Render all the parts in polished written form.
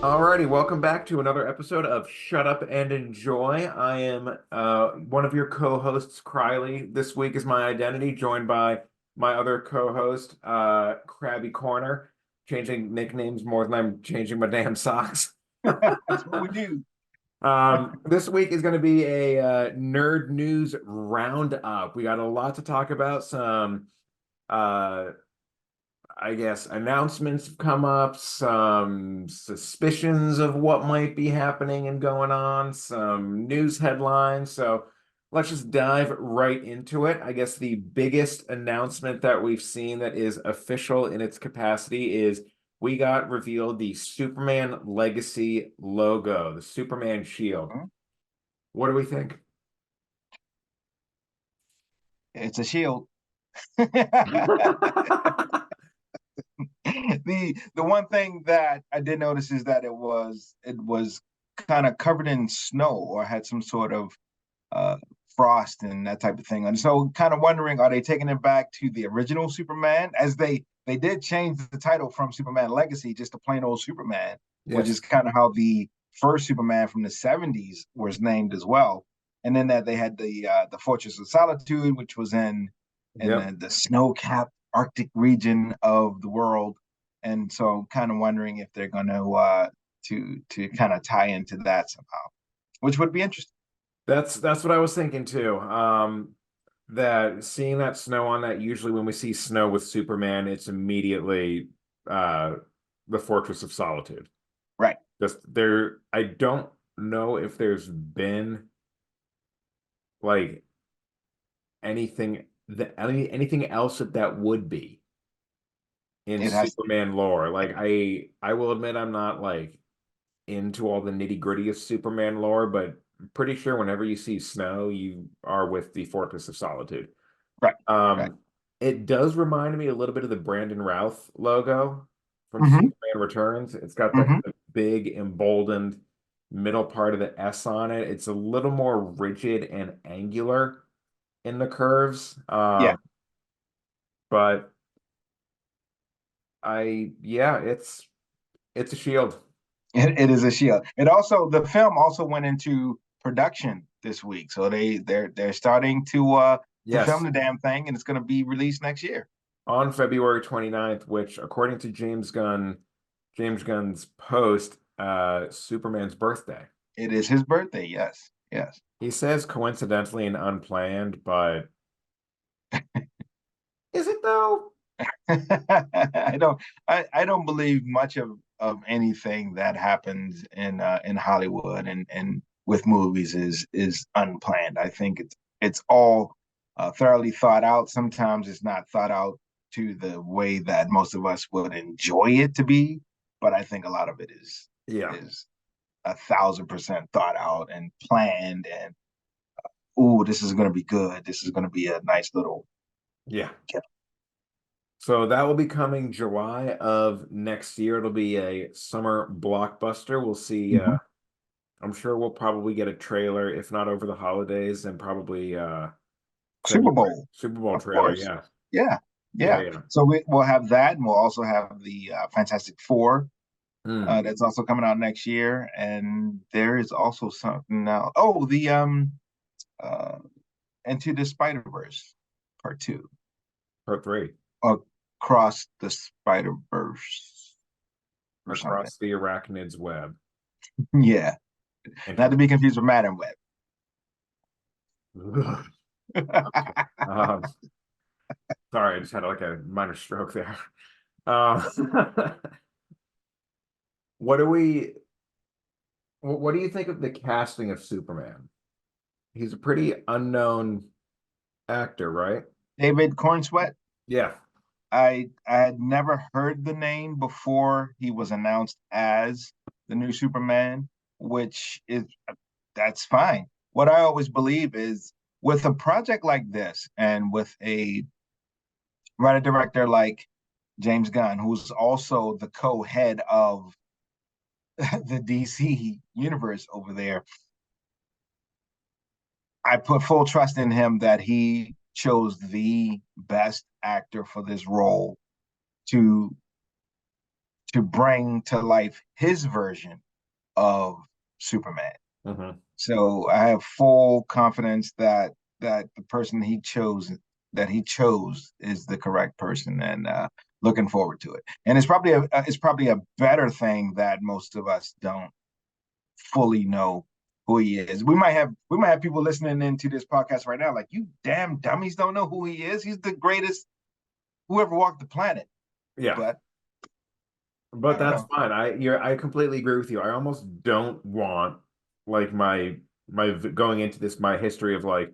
Alrighty, welcome back to another episode of Shut Up and Enjoy. I am one of your co-hosts, Criley. This week is my identity, joined by my other co-host, Krabby Corner, changing nicknames more than I'm changing my damn socks. That's what we do. This week is going to be a nerd news roundup. We got a lot to talk about. Some uh, I guess announcements have come up, some suspicions of what might be happening and going on, some news headlines. So let's just dive right into it. I guess the biggest announcement that we've seen that is official in its capacity is we got revealed the Superman Legacy logo, the Superman shield. What do we think? It's a shield. The one thing that I did notice is that it was kind of covered in snow or had some sort of uh frost and that type of thing. And so kind of wondering, are they taking it back to the original Superman? As they did change the title from Superman Legacy just to plain old Superman, which is Yes. kind of how the first Superman from the 70s was named as well. And then that they had the Fortress of Solitude, which was in Yep. the snow-capped Arctic region of the world. And so I'm kind of wondering if they're going to kind of tie into that somehow, which would be interesting. That's what I was thinking too. That seeing that snow on that, usually when we see snow with Superman, it's immediately uh the Fortress of Solitude. Right. Just there, I don't know if there's been like anything else that would be in It has to be. Superman lore. Like I will admit I'm not like into all the nitty-gritty of Superman lore, but I'm pretty sure whenever you see snow, you are with the Fortress of Solitude. Right. Right. Um, it does remind me a little bit of the Brandon Routh logo from Hmm. Superman Returns. It's got that Hmm. kind of big emboldened middle part of the S on it. It's a little more rigid and angular in the curves. Yeah. But yeah, it's a shield. It is a shield. It also the film also went into production this week, so they're starting to film Yes, the damn thing, and it's going to be released next year. on February 29th, which according to James Gunn's post, Superman's birthday. It is his birthday. Yes. Yes. He says coincidentally and unplanned, but is it though? I don't believe much of anything that happens in Hollywood and with movies is unplanned. I think it's all thoroughly thought out. Sometimes it's not thought out to the way that most of us would enjoy it to be, but I think a lot of it Yeah. is 1,000% thought out and planned. And ooh, this is going to be good. This is going to be a nice little Yeah. get. So that will be coming July of next year. It'll be a summer blockbuster. We'll see. Mhm. I'm sure we'll probably get a trailer, if not over the holidays, and probably Super February Bowl, Super Bowl of trailer. course. Yeah. Yeah, Yeah, yeah. yeah. So we'll have that, and we'll also have the Fantastic Four Hmm. that's also coming out next year, and there is also something now. Oh, the uh Into the Spider Verse Part Two, Part three. Across the Spider Verse or something. Across the Arachnid's Web. Yeah, not to be Interesting. confused with Madame Web. Ugh. Okay. Sorry, I just had like a minor stroke there. Uh, what do we what do you think of the casting of Superman? He's a pretty unknown actor, right? David Cornsweet. Yeah. I had never heard the name before he was announced as the new Superman, which is that's fine. What I always believe is with a project like this and with a writer director like James Gunn, who's also the co-head of the DC universe over there, I put full trust in him that he chose the best actor for this role to to bring to life his version of Superman. Mhm. So I have full confidence that the person he chose is the correct person, and looking forward to it. And it's probably a better thing that most of us don't fully know who he is. We might have people listening into this podcast right now like, you damn dummies don't know who he is. He's the greatest who ever walked the planet. Yeah. But I But don't that's know. fine. I completely agree with you. I almost don't want like going into this my history of like,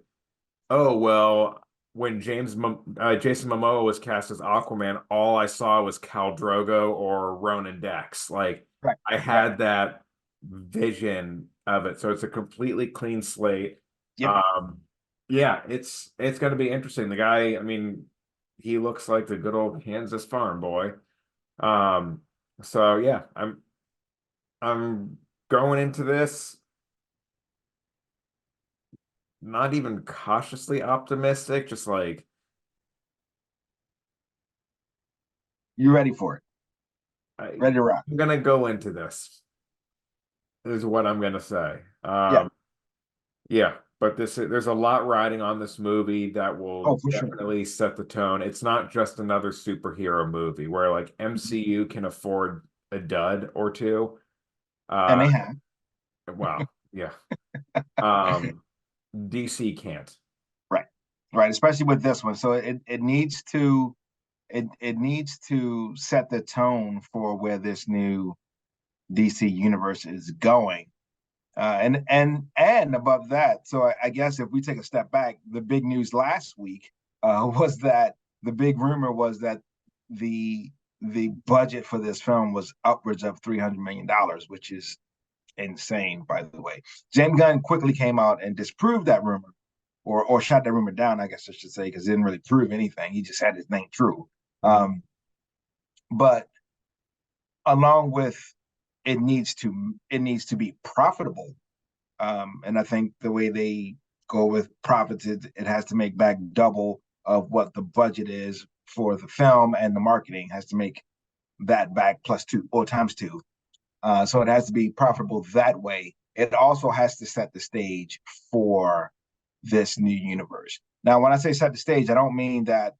oh well, when Jason Momoa was cast as Aquaman, all I saw was Khal Drogo or Ronan Dex. Like Right, I right. had that vision of it. So it's a completely clean slate. Yep. Um yeah, it's gonna be interesting. The guy, I mean, he looks like the good old Kansas farm boy. Um, so yeah, I'm going into this not even cautiously optimistic, just like You ready for it? I, Ready to rock? I'm gonna go into this, is what I'm gonna say. Yeah. Yeah, but there's a lot riding on this movie that Oh, will for sure. definitely set the tone. It's not just another superhero movie where like Mhm. MCU can afford a dud or two. And Uh, they have. wow, yeah. Um, DC can't. Right. Right. Especially with this one. So it needs to it needs to set the tone for where this new DC universe is going. And above that, so I guess if we take a step back, the big news last week was that the big rumor was that the the budget for this film was upwards of $300 million, which is insane, by the way. James Gunn quickly came out and disproved that rumor, or shot that rumor down, I guess I should say, because it didn't really prove anything. He just had his name true. Mhm. But along with it needs to be profitable. And I think the way they go with profits, it has to make back double of what the budget is for the film, and the marketing has to make that back plus two or times two. So it has to be profitable that way. It also has to set the stage for this new universe. Now, when I say set the stage, I don't mean that,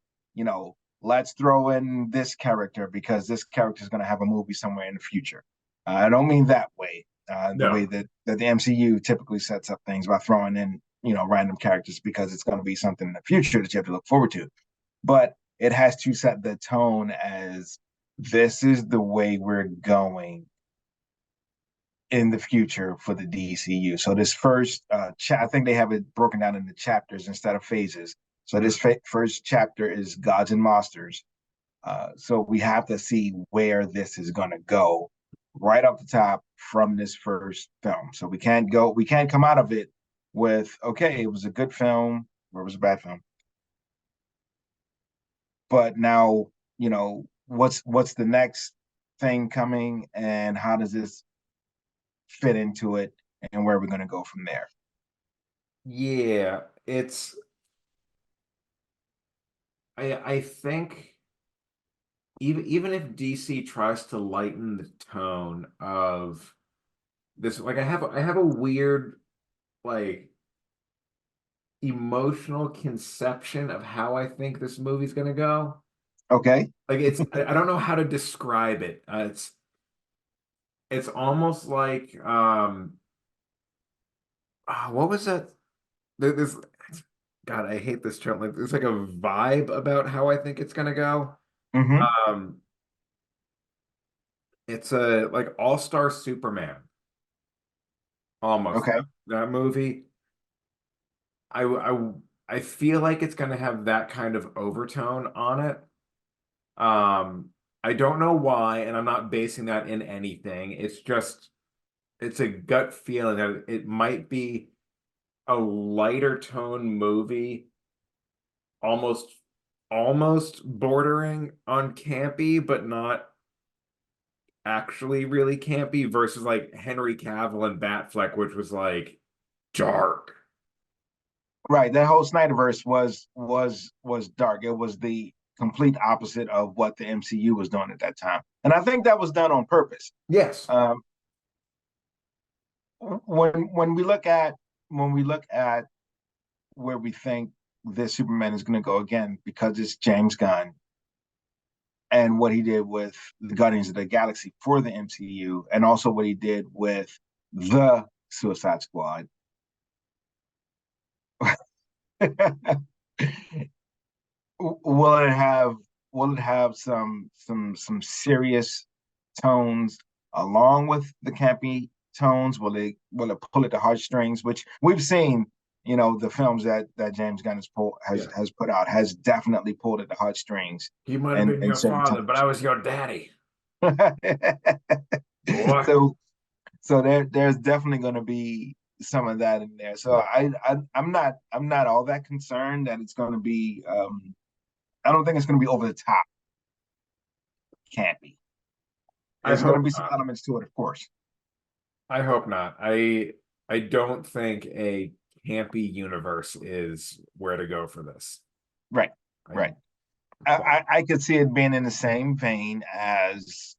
let's throw in this character because this character is going to have a movie somewhere in the future. I don't mean that way. The way No. that the MCU typically sets up things by throwing in, random characters because it's going to be something in the future that you have to look forward to. But it has to set the tone as this is the way we're going in the future for the DCU. So this first, I think they have it broken down into chapters instead of phases. So this Mhm. first chapter is Gods and Monsters. So we have to see where this is going to go right off the top from this first film. So we can't come out of it with, okay, it was a good film or it was a bad film. But now, what's the next thing coming, and how does this fit into it, and where are we going to go from there? Yeah, I think even if DC tries to lighten the tone of this, like I have a weird like emotional conception of how I think this movie's gonna go. Okay. Like I don't know how to describe it. It's almost like what was that? There's God, I hate this term. Like there's like a vibe about how I think it's gonna go. Mm-hmm. Um, it's a like All-Star Superman almost Okay. that movie. I I feel like it's gonna have that kind of overtone on it. Um, I don't know why, and I'm not basing that in anything. It's a gut feeling that it might be a lighter tone movie, almost almost bordering on campy, but not actually really campy versus like Henry Cavill and Batfleck, which was like dark. Right. That whole Snyderverse was dark. It was the complete opposite of what the MCU was doing at that time. And I think that was done on purpose. Yes. When we look at where we think this Superman is going to go again, because it's James Gunn and what he did with the Guardians of the Galaxy for the MCU, and also what he did with the Suicide Squad. will it have some serious tones along with the campy tones? Will it pull at the heartstrings? Which we've seen, the films that James Gunn has put out has definitely pulled at the heartstrings. He might have And been your certain father, but I times. was your daddy. Boy. So there's definitely going to be some of that in there. So I'm not all that concerned that it's going to be. I don't think it's going to be over the top. Can't be. I There's going to hope be some not. elements to it, of course. I hope not. I don't think a campy universe is where to go for this. Right, I, right. I could see it being in the same vein as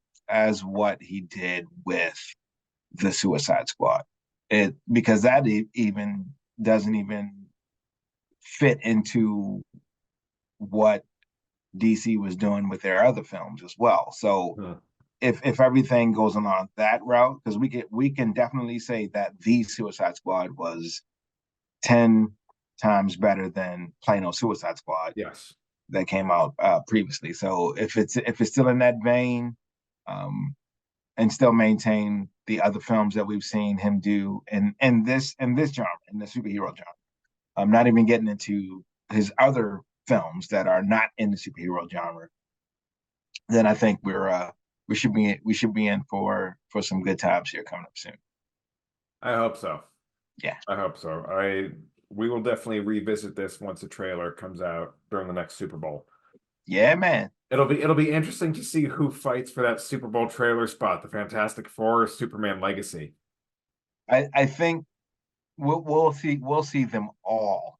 what he did with the Suicide Squad. Because that even doesn't even fit into what DC was doing with their other films as well. So if everything goes along that route, because we can definitely say that the Suicide Squad was 10 times better than plain old Suicide Squad yes. that came out previously. So if it's still in that vein, and still maintain the other films that we've seen him do in this genre, in the superhero genre. I'm not even getting into his other films that are not in the superhero genre. Then I think we should be in for some good times here coming up soon. I hope so. Yeah. I hope so. We will definitely revisit this once a trailer comes out during the next Super Bowl. Yeah, man. It'll be interesting to see who fights for that Super Bowl trailer spot, the Fantastic Four or Superman Legacy. I think we'll see them all.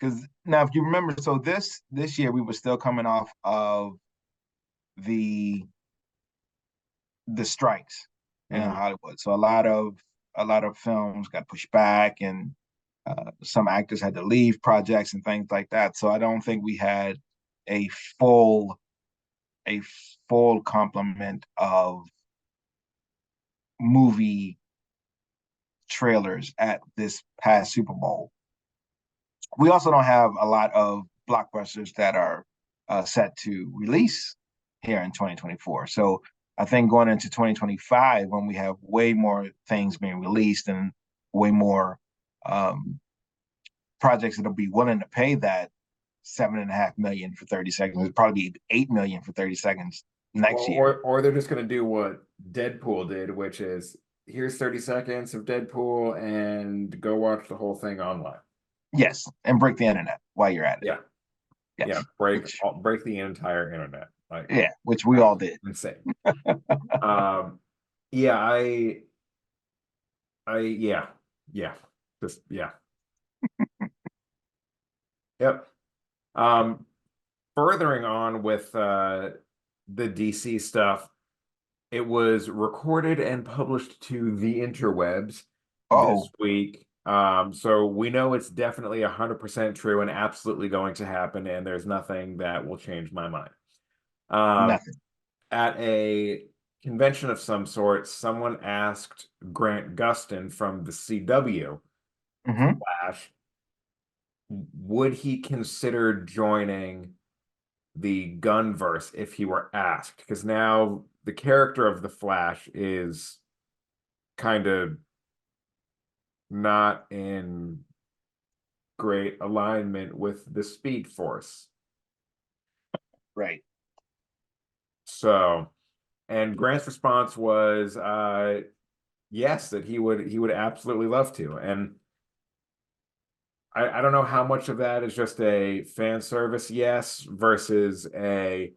Because now, if you remember, so this year we were still coming off of the strikes in Hollywood. So a lot of films got pushed back, and some actors had to leave projects and things like that. So I don't think we had a full a full complement of movie trailers at this past Super Bowl. We also don't have a lot of blockbusters that are set to release here in 2024. So I think going into 2025, when we have way more things being released and way more projects that'll be willing to pay that 7.5 million for 30 seconds, it'll probably be 8 million for 30 seconds next year. Or they're just gonna do what Deadpool did, which is here's 30 seconds of Deadpool and go watch the whole thing online. Yes, and break the internet while you're at it. Yeah. Yes. Yeah, break the entire internet. Like, yeah, which we all did. Insane. Yeah, yeah, just yeah. Yep. Furthering on with the DC stuff, it was recorded and published to the interwebs this week. So we know it's definitely 100% true and absolutely going to happen, and there's nothing that will change my mind. Nothing. At a convention of some sort, someone asked Grant Gustin from the CW, Flash, would he consider joining the Gunverse if he were asked? Because now the character of the Flash is kind of not in great alignment with the Speed Force. Right. So, and Grant's response was yes, that he would absolutely love to. And I don't know how much of that is just a fan service yes versus a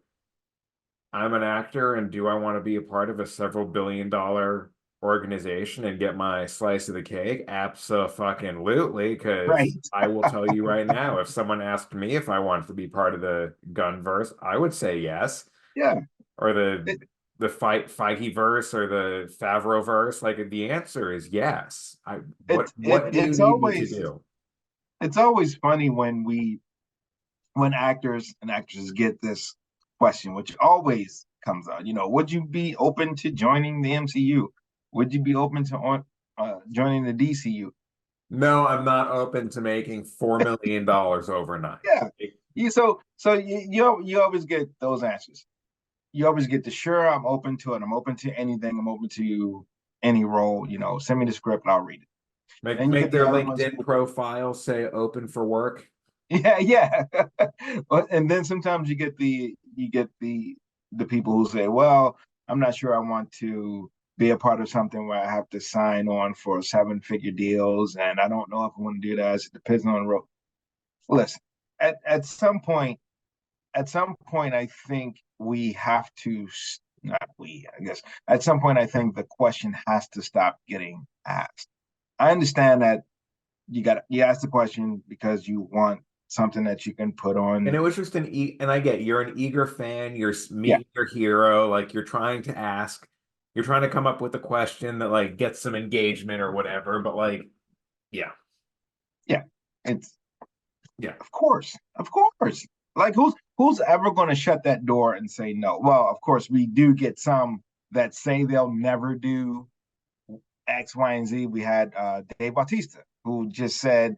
I'm an actor and do I want to be a part of a several billion-dollar organization and get my slice of the cake? Abso-fucking-lutely, because Right. I will tell you right now, if someone asked me if I wanted to be part of the gunverse, I would say yes. Yeah. Or It, the Feige verse or the Favreau verse. Like the answer is yes. What do you it's need me to always do? funny when actors and actresses get this question, which always comes up. Would you be open to joining the MCU? Would you be open to joining the DCU? No, I'm not open to making $4 million overnight. Yeah. You always get those answers. You always get the sure, I'm open to it. I'm open to anything. I'm open to any role. Send me the script and I'll read it. And then you Make get the their other ones. LinkedIn profile say open for work. Yeah, yeah. And then sometimes you get the people who say, "Well, I'm not sure I want to be a part of something where I have to sign on for 7-figure deals, and I don't know if I want to do that. It depends on the role." Listen, at some point, I think we have to, not we, I guess, at some point, I think the question has to stop getting asked. I understand that you ask the question because you want something that you can put And on. it was just and I get you're an eager fan, you're Yeah, meeting your hero, like you're trying to ask, you're trying to come up with a question that like gets some engagement or whatever, but like, yeah, yeah. It's yeah. of course. Like who's ever going to shut that door and say no? Well, of course we do get some that say they'll never do X, Y, and Z. We had Dave Bautista, who just said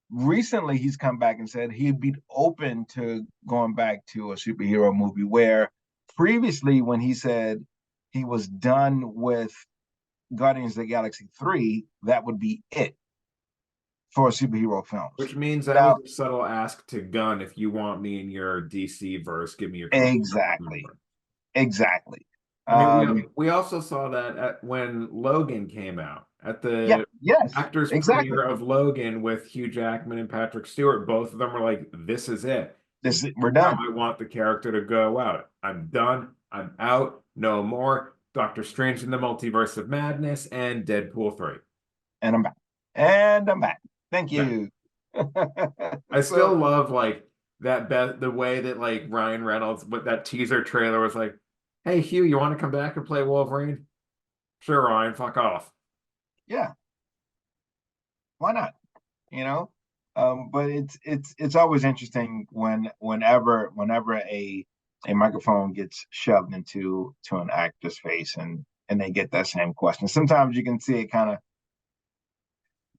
recently he's come back and said he'd be open to going back to a superhero movie, where previously when he said he was done with Guardians of the Galaxy 3, that would be it for superhero films. Which means that was Now, a subtle ask to Gunn. If you want me in your DC verse, give me your contact exactly, number. exactly. I mean, Um, we also saw that when Logan came out at yeah, the yes, actors exactly. premiere of Logan with Hugh Jackman and Patrick Stewart. Both of them were like, "This is it. This We're is how done, I want the character to go out. I'm done. I'm out. No more." Doctor Strange in the Multiverse of Madness and Deadpool 3. and I'm back, and I'm back. Thank Yeah. you. I still So love like the way that like Ryan Reynolds with that teaser trailer was like, "Hey Hugh, you want to come back and play Wolverine?" Sure, Ryan, fuck off. yeah, why not? But it's always interesting whenever a microphone gets shoved to an actor's face and they get that same question. Sometimes you can see it kind of.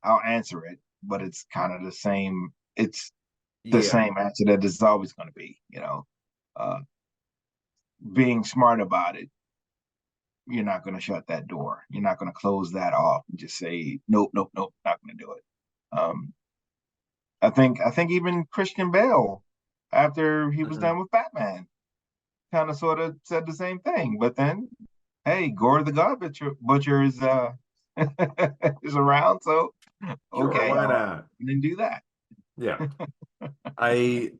I'll answer it, but it's kind of the same. It's the Yeah. same answer that it's always going to be. Uh, being smart about it, you're not going to shut that door. You're not going to close that off and just say nope, nope, nope, not going to do it. Um, I think even Christian Bale, after he was Mhm. done with Batman, kind of sort of said the same thing. But then, hey, Gore the God Butcher is is around, so Sure, okay, why I'll not? then do that. Yeah. I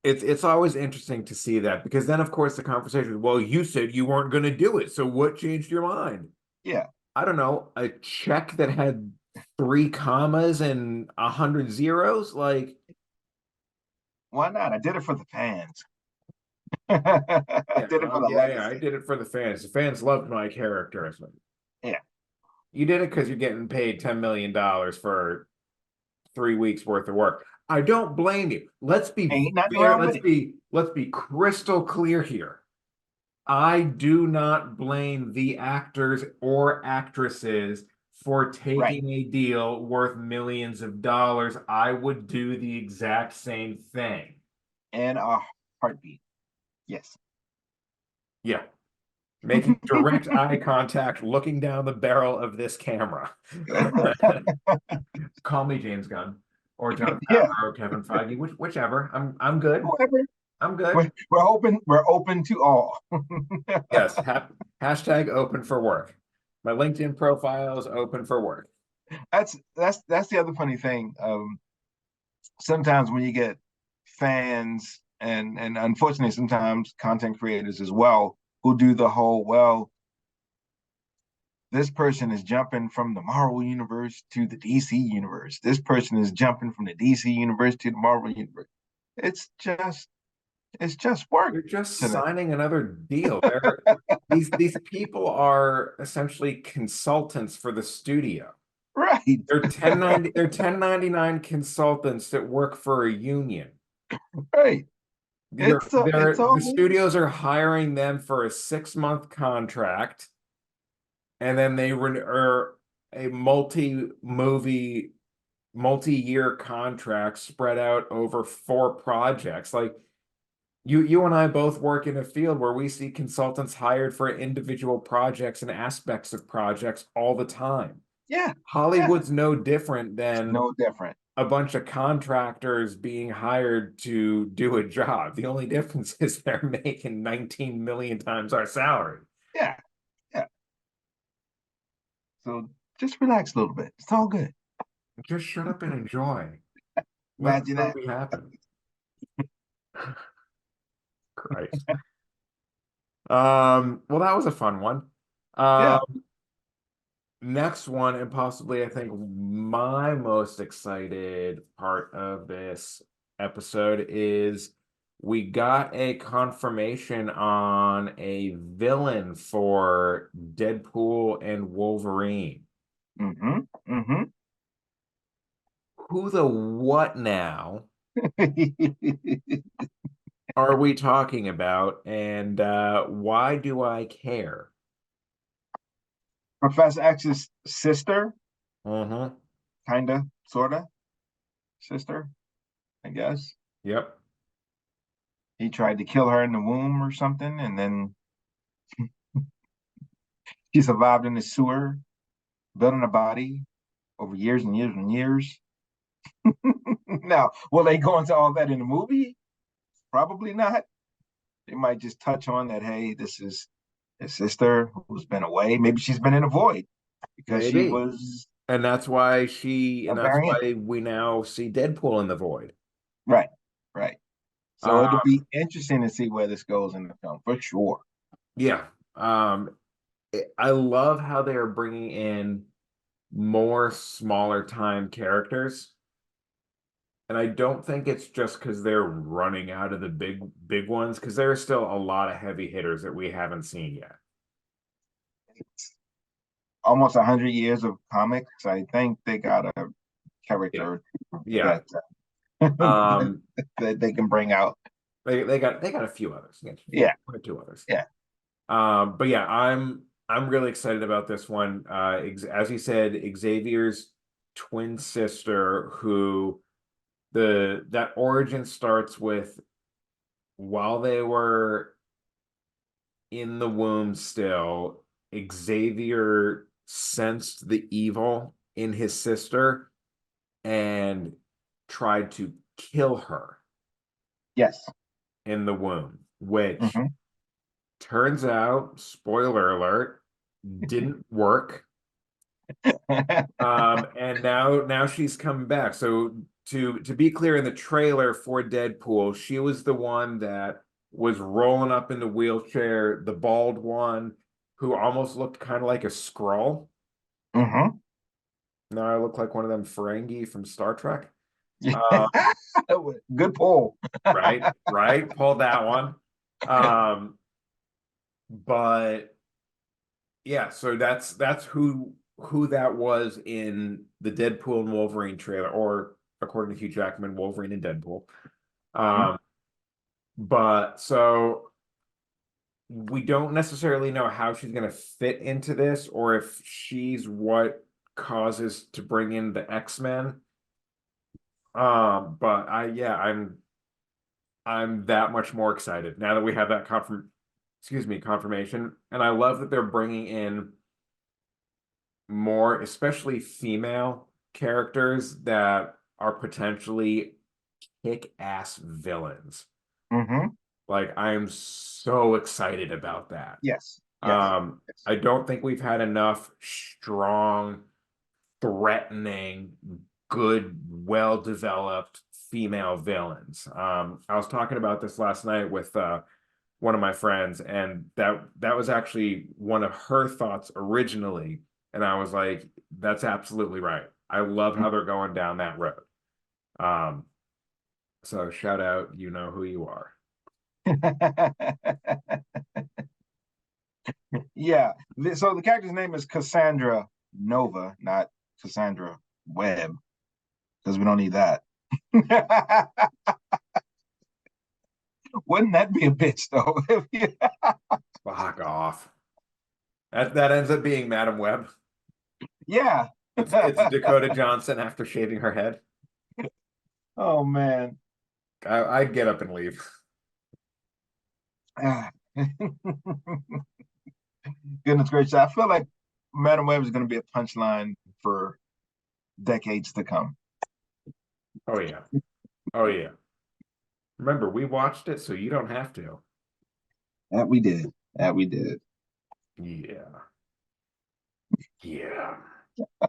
it's always interesting to see that because then of course the conversation is, well, you said you weren't going to do it. So what changed your mind? Yeah, I don't know, a check that had three commas and 100 zeros? Like, why not? I did it for the fans. I yeah, did it for well, the yeah, I legacy. did it for the fans. The fans loved my character. I said, Yeah, you did it because you're getting paid $10 million for 3 weeks worth of work. I don't blame you. Let's be ain't nothing fair. wrong with it. Let's be crystal clear here. I do not blame the actors or actresses for Right, taking a deal worth millions of dollars. I would do the exact same thing. and a heartbeat. Yes. Yeah. Making direct eye contact, looking down the barrel of this camera. Call me James Gunn or John Yeah, Favreau or Kevin Feige, whichever. I'm good. whoever. I'm good. We're open to all. Yes. Hashtag open for work. My LinkedIn profile is open for work. That's the other funny thing. Sometimes when you get fans and unfortunately sometimes content creators as well who do the whole, well, this person is jumping from the Marvel universe to the DC universe. This person is jumping from the DC universe to the Marvel universe. It's just it's just work You're just to them. signing another deal. These people are essentially consultants for the studio. Right. They're 1099 consultants that work for a union. Right. It's The all studios are hiring them for a 6 month contract, and then they are a multi-year contract spread out over 4 projects. Like you and I both work in a field where we see consultants hired for individual projects and aspects of projects all the time. yeah, yeah. Hollywood's no different It's than no different. a bunch of contractors being hired to do a job. The only difference is they're making 19 million times our salary. Yeah, yeah. So just relax a little bit. It's all good. Just shut up and enjoy. Let the Imagine that. movie happen. Christ. Well, that was a fun one. Yeah. Next one, and possibly I think my most excited part of this episode is we got a confirmation on a villain for Deadpool and Wolverine. Mm-hmm. Mm-hmm. Who the what now are we talking about, and why do I care? Professor X's sister, Uh-huh. kinda, sorta, sister, I guess. Yep. He tried to kill her in the womb or something, and then she survived in the sewer, building a body over years and years and years. Now, will they go into all that in the movie? Probably not. They might just touch on that, hey, this is his sister who's been away. Maybe she's been in a void because she Maybe. was And a that's variant. why we now see Deadpool in the void. Right, right. So Uh, it'll be interesting to see where this goes in the film for sure. yeah. I love how they're bringing in more smaller time characters. And I don't think it's just because they're running out of the big ones, because there are still a lot of heavy hitters that we haven't seen yet. It's almost 100 years of comics. I think they got a Yeah. character Yeah. that Um, that they can bring out. they got a few others. Yeah, Yeah, one or two others. yeah. But yeah, I'm really excited about this one. As you said, Xavier's twin sister, who that origin starts with while they were in the womb still, Xavier sensed the evil in his sister and tried to kill her Yes. in the womb, which Hmm. turns out, spoiler alert, didn't work. And now she's coming back. So to be clear, in the trailer for Deadpool, she was the one that was rolling up in the wheelchair, the bald one who almost looked kind of like a Skrull. Hmm. Now I look like one of them Ferengi from Star Trek. Uh, Good pull. right, pulled that one. Um, but yeah, so that's who that was in the Deadpool and Wolverine trailer, or according to Hugh Jackman, Wolverine and Deadpool. Mhm. Um, but so we don't necessarily know how she's going to fit into this, or if she's what causes to bring in the X-Men. But I'm that much more excited now that we have that confirmation, and I love that they're bringing in more, especially female characters that are potentially kick-ass villains. Hmm. Like, I am so excited about that. Yes. Yes. Yes. I don't think we've had enough strong, threatening, good, well-developed female villains. I was talking about this last night with one of my friends, and that was actually one of her thoughts originally. And I was like, that's absolutely right. I love how they're going down that road. Um, so shout out, you know who you are. Yeah. So the character's name is Cassandra Nova, not Cassandra Webb, because we don't need that. Wouldn't that be a bitch though? Fuck off. That ends up being Madame Webb. Yeah. It's Dakota Johnson after shaving her head. Oh man. I'd get up and leave. Goodness gracious. I feel like Madam Web is going to be a punchline for decades to come. Oh yeah. Oh yeah. Remember, we watched it, so you don't have to. That we did. That we did. Yeah. Yeah.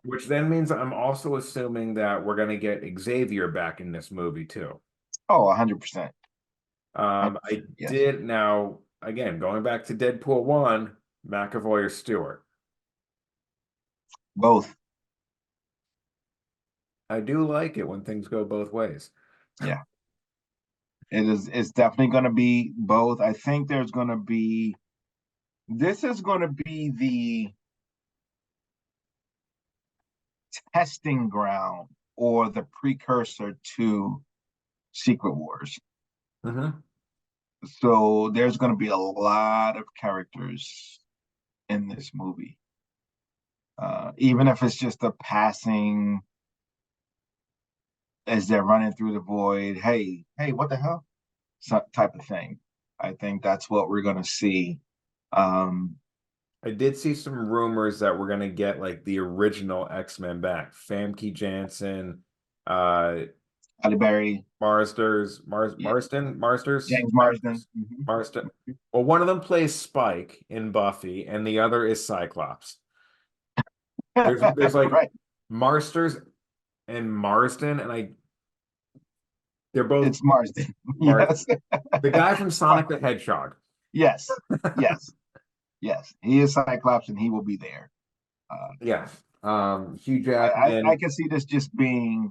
Which then means I'm also assuming that we're gonna get Xavier back in this movie too. Oh, 100%. I Yes. did now again going back to Deadpool 1, McAvoy or Stewart. Both. I do like it when things go both ways. Yeah. It's definitely going to be both. I think this is going to be the testing ground or the precursor to Secret Wars. Mm-hmm. So there's going to be a lot of characters in this movie. Even if it's just a passing as they're running through the void, hey, what the hell? Type of thing. I think that's what we're going to see. Um, I did see some rumors that we're gonna get like the original X-Men back. Famke Janssen, uh Halle Berry, yeah, Marsters, James Marsden. Mhm. Marston. Well, one of them plays Spike in Buffy, and the other is Cyclops. There's like Right. Marsters and Marsden, and they're both It's Marsden. Mars. Yes. The guy from Sonic the Hedgehog. Yes. Yes. Yes. He is Cyclops and he will be there. Uh, Yeah. Hugh I Jackman. can see this just being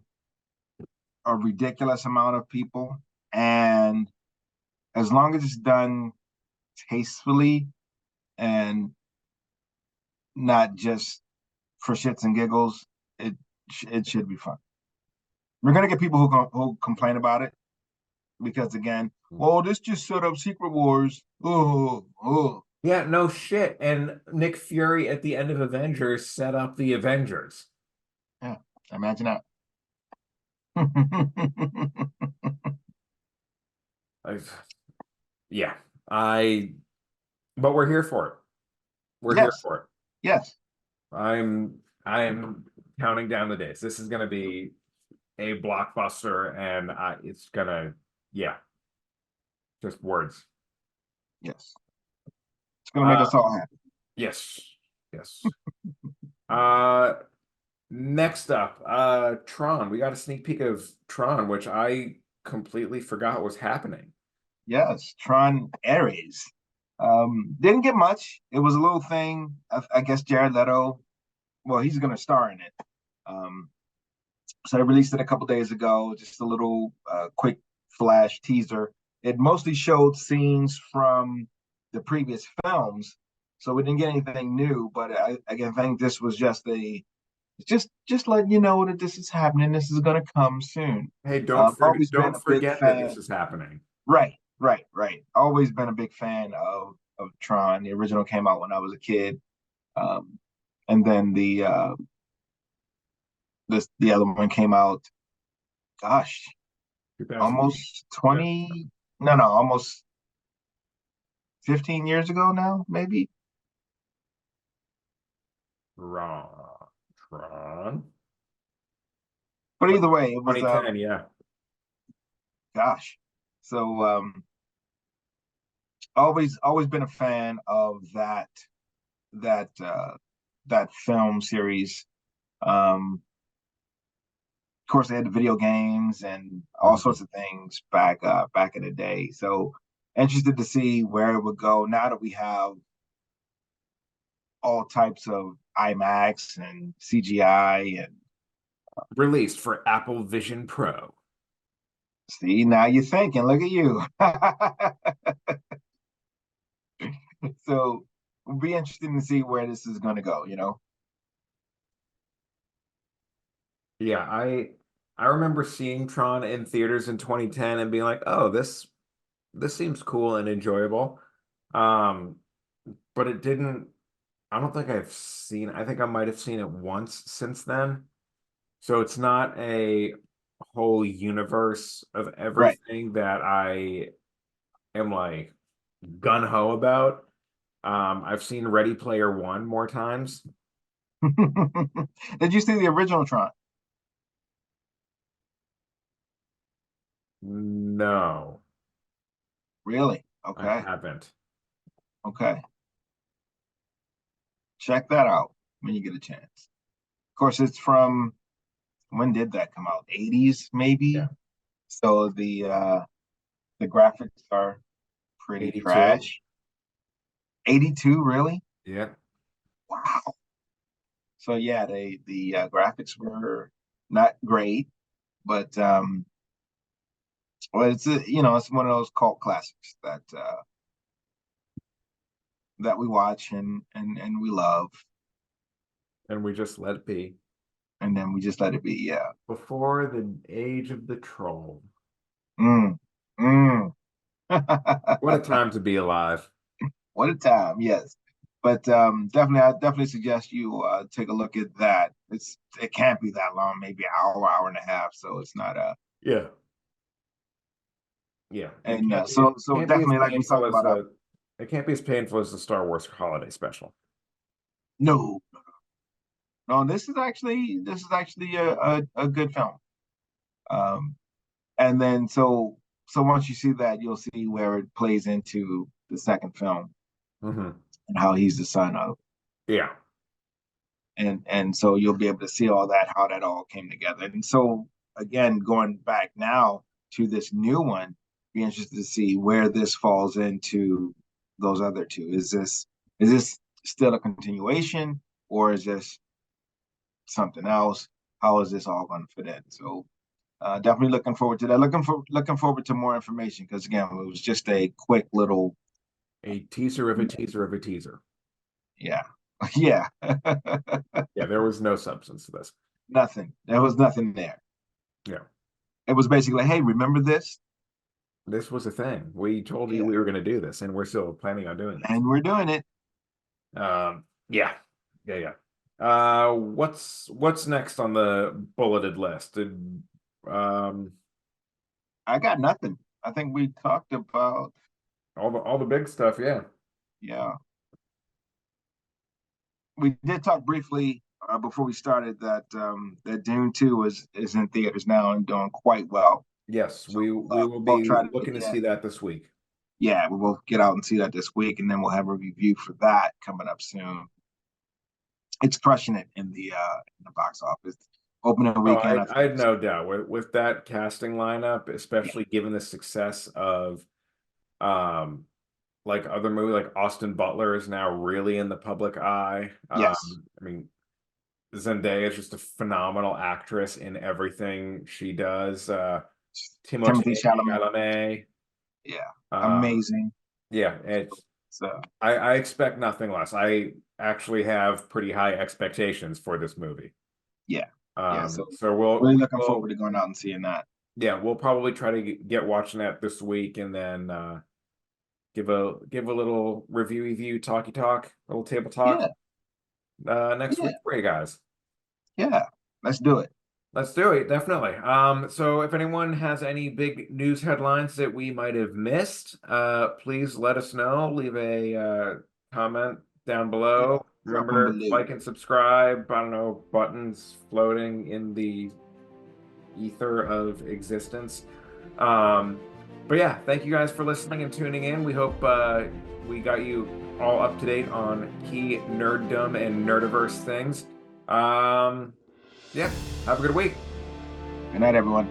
a ridiculous amount of people. And as long as it's done tastefully and not just for shits and giggles, it should be fun. We're gonna get people who complain about it because again, well, this just set up Secret Wars. Oh. Yeah, no shit. And Nick Fury at the end of Avengers set up the Avengers. Yeah, imagine that. I've, yeah, I, but we're here for it. We're here Yes, for it. yes. I'm counting down the days. This is gonna be a blockbuster, and it's gonna, yeah, just words. Yes. It's gonna make Uh, us all happy. yes, yes. Uh, Next up, Tron. We got a sneak peek of Tron, which I completely forgot was happening. Yes, Tron Ares. Didn't get much. It was a little thing. I guess Jared Leto, well, he's gonna star in it. Um, so they released it a couple days ago, just a little quick flash teaser. It mostly showed scenes from the previous films, so we didn't get anything new. But I again think this was just letting you know that this is happening. This is going to come soon. Hey, Always been don't a big forget that this fan. is happening. Right. Always been a big fan of Tron. The original came out when I was a kid, and then the other one came out. Gosh, 2008. almost 20. No, almost 15 years ago now, maybe. Tron. Tron. But either way, it was 2010, yeah. gosh. So always been a fan of that that film series. Of course, they had the video games and all Mhm. sorts of things back in the day. So interested to see where it would go now that we have all types of IMAX and CGI and Released for Apple Vision Pro. see, now you're thinking, look at you. So it'll be interesting to see where this is going to go, you know? Yeah, I remember seeing Tron in theaters in 2010 and being like, "Oh, this seems cool and enjoyable." Um, but it didn't. I don't think I think I might have seen it once since then. So it's not a whole universe of Right. everything that I am like gun ho about. I've seen Ready Player One more times. Did you see the original Tron? No, Really? I Okay. haven't. Okay. Check that out when you get a chance. Of course, it's from when did that come out? 80s, Yeah, maybe. So the graphics are pretty 82. trash. 82, really? Yeah. Wow. So yeah, the graphics were not great, but well, it's one of those cult classics that we watch and we love, And we just let it be. and then we just let it be. Yeah. Before the age of the troll. Mm, mm. What a time to be alive. What a time, yes. But I definitely suggest you take a look at that. It can't be that long, maybe an hour, hour and a half. So it's not Yeah. Yeah. It and so can't be as definitely like we painful talked as about. it can't be as painful as the Star Wars holiday special. No, no, this is actually a good film. Um, and then so once you see that, you'll see where it plays into the second film Hmm. and how he's the son of, Yeah. and so you'll be able to see all that, how that all came together. And so again, going back now to this new one, be interested to see where this falls into those other two. Is this still a continuation, or is this something else? How is this all going to fit in? So definitely looking forward to that. Looking forward to more information because again, it was just a quick little, A teaser of a teaser of a teaser. yeah, yeah, Yeah, there was no substance to this. nothing. There was nothing there. Yeah. It was basically, hey, remember this? This was a thing. We told you Yeah, we were going to do this, and we're still planning on doing this. and we're doing it. Yeah. Yeah, yeah. What's next on the bulleted list? Um, I got nothing. I think we talked about, all the big stuff, yeah. yeah. We did talk briefly before we started that Dune 2 is in theaters now and doing quite well. Yes, So we will we'll be try to looking to see that this week. yeah, we will get out and see that this week, and then we'll have a review for that coming up soon. It's crushing it in the box office. Opening Oh, weekend, I I think. had no doubt with that casting lineup, Yeah. especially given the success of um like other movie like Austin Butler is now really in the public eye. Yes. I mean Zendaya is just a phenomenal actress in everything she does. Timothy Timothée Chalamet. Chalamet. Yeah. Um, Amazing. yeah, So I expect nothing less. I actually have pretty high expectations for this movie. yeah. Yeah. So So really we looking will forward to going out and seeing that. yeah, we'll probably try to get watching that this week and then give a little review, talky talk, little table talk Yeah. next Yeah. week for you guys. Yeah. Let's do it. Let's do it, definitely. So if anyone has any big news headlines that we might have missed, please let us know. Leave a comment down Yeah. below. Drop them Remember, below. like and subscribe. I don't know, buttons floating in the ether of existence. Um, but yeah, thank you guys for listening and tuning in. We hope we got you all up to date on key nerddom and nerdiverse things. Yeah, have a good week. Good night, everyone.